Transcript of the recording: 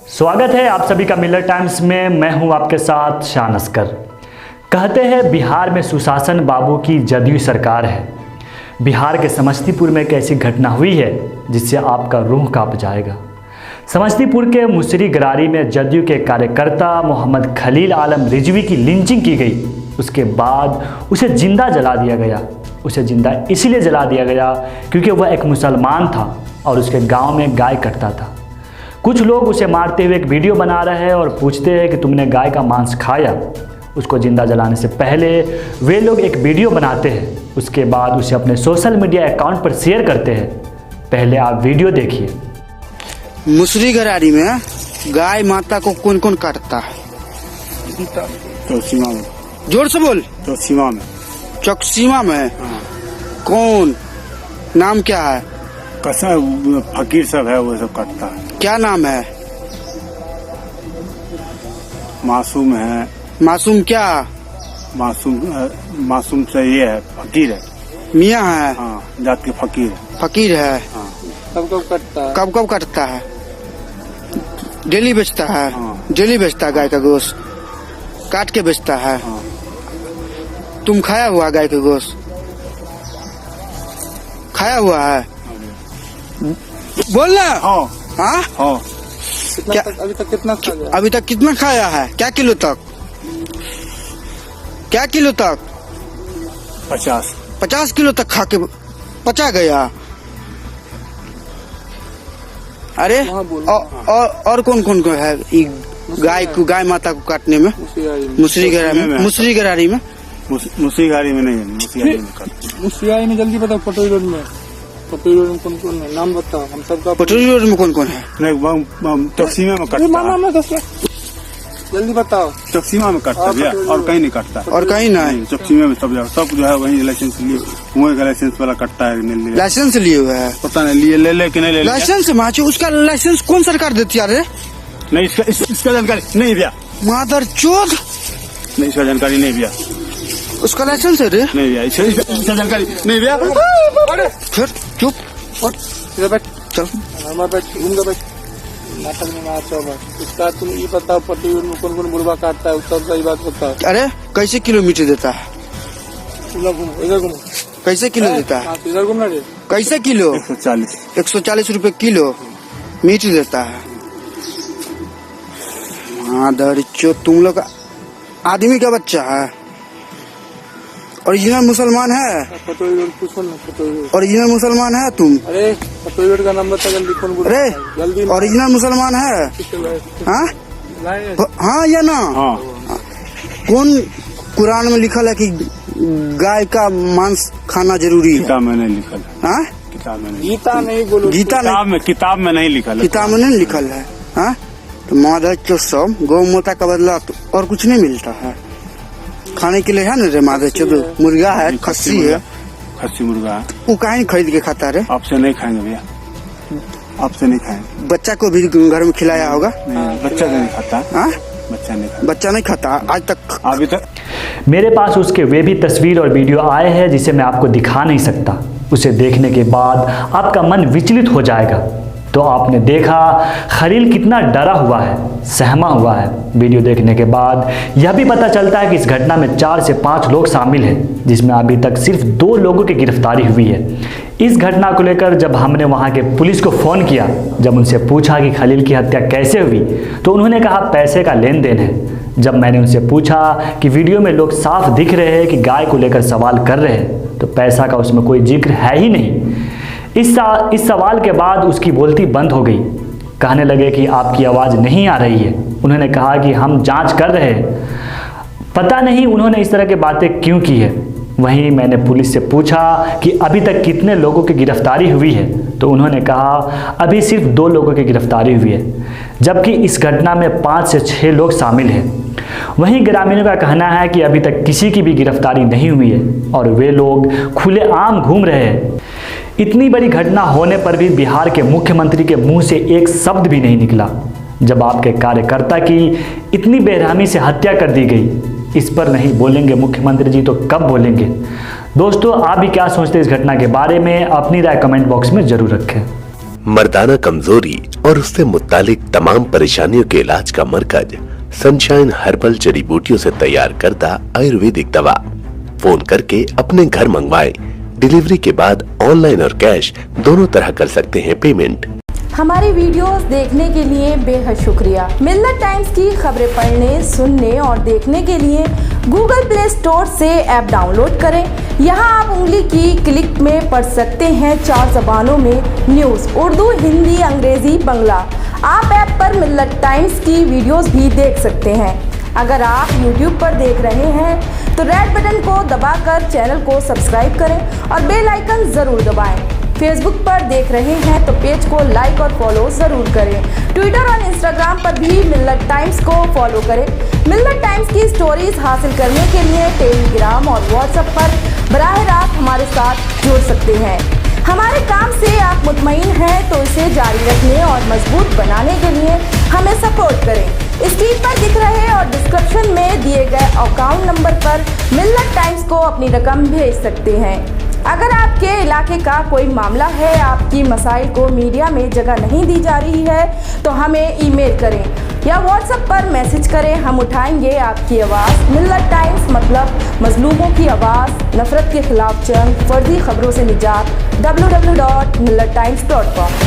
स्वागत है आप सभी का मिलर टाइम्स में। मैं हूं आपके साथ शान अस्कर। कहते हैं बिहार में सुशासन बाबू की जदयू सरकार है। बिहार के समस्तीपुर में एक ऐसी घटना हुई है जिससे आपका रूह कांप जाएगा। समस्तीपुर के मुसरी गरारी में जदयू के कार्यकर्ता मोहम्मद खलील आलम रिजवी की लिंचिंग की गई। उसके बाद उसे जिंदा जला दिया गया। उसे जिंदा इसलिए जला दिया गया क्योंकि वह एक मुसलमान था और उसके गांव में गाय कटता था। कुछ लोग उसे मारते हुए एक वीडियो बना रहे हैं और पूछते हैं कि तुमने गाय का मांस खाया। उसको जिंदा जलाने से पहले वे लोग एक वीडियो बनाते हैं, उसके बाद उसे अपने सोशल मीडिया अकाउंट पर शेयर करते हैं। पहले आप वीडियो देखिए। मुसरी गरारी में गाय माता को कौन कौन काटता है? चौसीमा में। जोर से बोल। चौसीमा में। चौसीमा में? कौन? नाम क्या है? कैसा फकीर सब है वो सब काटता है। क्या नाम है? मासूम है। मासूम क्या? मासूम से ये है, फकीर है। मियाँ है? हाँ, जात के फकीर है। फकीर है। हाँ। कब कब कटता है? डेली बेचता है? हाँ। डेली बेचता है गाय का गोश्त, काट के बेचता है। हाँ। तुम खाया हुआ गाय का गोश्त? खाया हुआ है? बोल ना। हाँ। हाँ? हाँ। क्या अभी तक कितना खा गया? अभी तक कितना खाया है? क्या किलो तक? क्या किलो तक? 50 किलो तक खा के पचा गया। अरे हाँ, बोल। और कौन कौन को है गाय माता को काटने में? मुसरी गरारी में। मुसी गाड़ी में नहीं है, मुसी गाड़ी में काटता है। मुसियाई में जल्दी बताओ। पटोरी रोड में कौन कौन है? नाम बताओ हम सबका। पटोरी रोड में कौन कौन है? नहीं, चौसीमा में काटता है। जल्दी बताओ। चौसीमा में काटता है भैया, और कहीं नहीं काटता। और कहीं नहीं? चौसीमा में सब जो है वही लाइसेंस लिए, वही का लाइसेंस वाला काटता है। नहीं लिया। लाइसेंस लिए हुए है? पता नहीं लिए ले कि नहीं ले। लाइसेंस माचो, उसका लाइसेंस कौन सरकार देती है? नहीं, इसका जानकारी नहीं भैया। मादर चोद, नहीं, इसका जानकारी नहीं भैया। उसका लाइसेंस है रे? नहीं भैया, इसका जानकारी नहीं भैया। फिर चुप इधर बैठ, चल। हमारे बैठ, घूम के बैठ। नाटक में मार चौबा। इसका तुम ये बताओ, पटोरी रोड में कौन कौन बुढ़वा काटता है? उसका सही बात बताओ। अरे कैसे किलोमीटर देता है? इधर घूमो, इधर घूमो। कैसे किलो देता है? हाँ, इधर घूमना रे। कैसे किलो? 140 रुपए किलो मीट देता है। मादर चोद, तुम लोग आदमी का बच्चा है? ओरिजिनल मुसलमान है? पटोरी रोड पूछो ना। पटोरी रोड ओरिजिनल मुसलमान है तुम? अरे पटोरी रोड का नाम बता जल्दी। कौन बुढ़वा? अरे जल्दी। ओरिजिनल मुसलमान है? हाँ हाँ या ना? हाँ। कौन कुरान में लिखल है कि गाय का मांस खाना जरूरी है? किताब में नहीं लिखल। हाँ? किताब में नहीं। गीता नहीं बोलो। गीता नहीं? किताब में नहीं लिखल। किताब में नहीं लिखल है। हाँ? तो मादर चोद सब गौ माता का बदला तो और कुछ नहीं मिलता है खाने के लिए, है ना रे? मादर चोद मुर्गा है, खस्सी है। खस्सी मुर्गा है। वो काहे नहीं खरीद के खाता रे? आपसे नहीं खाएंगे भैया, आपसे नहीं खाएंगे। बच्चा को भी घर में खिलाया होगा? नहीं, बच्चा नहीं खाता। हाँ? बच्चा नहीं खाता। बच्चा नहीं खाता आज तक? अभी तक मेरे पास उसके वे भी तस्वीर और वीडियो आए हैं जिसे मैं आपको दिखा नहीं सकता। उसे देखने के बाद आपका मन विचलित हो जाएगा। तो आपने देखा खलील कितना डरा हुआ है, सहमा हुआ है। वीडियो देखने के बाद यह भी पता चलता है कि इस घटना में 4 से 5 लोग शामिल हैं, जिसमें अभी तक सिर्फ 2 लोगों की गिरफ्तारी हुई है। इस घटना को लेकर जब हमने वहां के पुलिस को फ़ोन किया, जब उनसे पूछा कि खलील की हत्या कैसे हुई, तो उन्होंने कहा पैसे का लेन देन है। जब मैंने उनसे पूछा कि वीडियो में लोग साफ दिख रहे हैं कि गाय को लेकर सवाल कर रहे हैं, तो पैसा का उसमें कोई जिक्र है ही नहीं। इस सवाल के बाद उसकी बोलती बंद हो गई। कहने लगे कि आपकी आवाज़ नहीं आ रही है। उन्होंने कहा कि हम जांच कर रहे हैं। पता नहीं उन्होंने इस तरह की बातें क्यों की है। वहीं मैंने पुलिस से पूछा कि अभी तक कितने लोगों की गिरफ्तारी हुई है, तो उन्होंने कहा अभी सिर्फ 2 लोगों की गिरफ्तारी हुई है, जबकि इस घटना में 5 से 6 लोग शामिल हैं। वहीं ग्रामीणों का कहना है कि अभी तक किसी की भी गिरफ्तारी नहीं हुई है और वे लोग खुलेआम घूम रहे हैं। इतनी बड़ी घटना होने पर भी बिहार के मुख्यमंत्री के मुंह से एक शब्द भी नहीं निकला। जब आपके कार्यकर्ता की इतनी बेरहमी से हत्या कर दी गई, इस पर नहीं बोलेंगे मुख्यमंत्री जी तो कब बोलेंगे? दोस्तों, आप भी क्या सोचते हैं इस घटना के बारे में? अपनी राय कमेंट बॉक्स में जरूर रखें। मर्दाना कमजोरी और उससे मुत्तालिक तमाम परेशानियों के इलाज का मरकज सनशाइन हर्बल जड़ी बूटियों से तैयार करता आयुर्वेदिक दवा। फोन करके अपने घर मंगवाएं। डिलीवरी के बाद ऑनलाइन और कैश दोनों तरह कर सकते हैं पेमेंट। हमारी वीडियोस देखने के लिए बेहद शुक्रिया। मिल्लत टाइम्स की खबरें पढ़ने, सुनने और देखने के लिए गूगल प्ले स्टोर से ऐप डाउनलोड करें। यहां आप उंगली की क्लिक में पढ़ सकते हैं 4 जबानों में न्यूज़, उर्दू, हिंदी, अंग्रेजी, बांग्ला। आप ऐप पर मिल्लत टाइम्स की वीडियोस भी देख सकते हैं। अगर आप YouTube पर देख रहे हैं तो रेड बटन को दबाकर चैनल को सब्सक्राइब करें और बेल आइकन ज़रूर दबाएं। फेसबुक पर देख रहे हैं तो पेज को लाइक और फॉलो ज़रूर करें। ट्विटर और इंस्टाग्राम पर भी मिल्लत टाइम्स को फॉलो करें। मिल्लत टाइम्स की स्टोरीज हासिल करने के लिए टेलीग्राम और व्हाट्सएप पर बराह रास्त हमारे साथ जुड़ सकते हैं। हमारे काम से आप मुतमईन हैं तो इसे जारी रखने और मजबूत बनाने के लिए हमें सपोर्ट करें। स्क्रीन पर दिख रहे और डिस्क्रिप्शन में दिए गए अकाउंट नंबर पर मिल्लत टाइम्स को अपनी रकम भेज सकते हैं। अगर आपके इलाके का कोई मामला है, आपकी मसाइल को मीडिया में जगह नहीं दी जा रही है तो हमें ईमेल करें या व्हाट्सएप पर मैसेज करें। हम उठाएंगे आपकी आवाज़। मिल्लत टाइम्स मतलब मजलूमों की आवाज़, नफरत के खिलाफ जंग, फर्जी खबरों से निजात। www.millattimes.com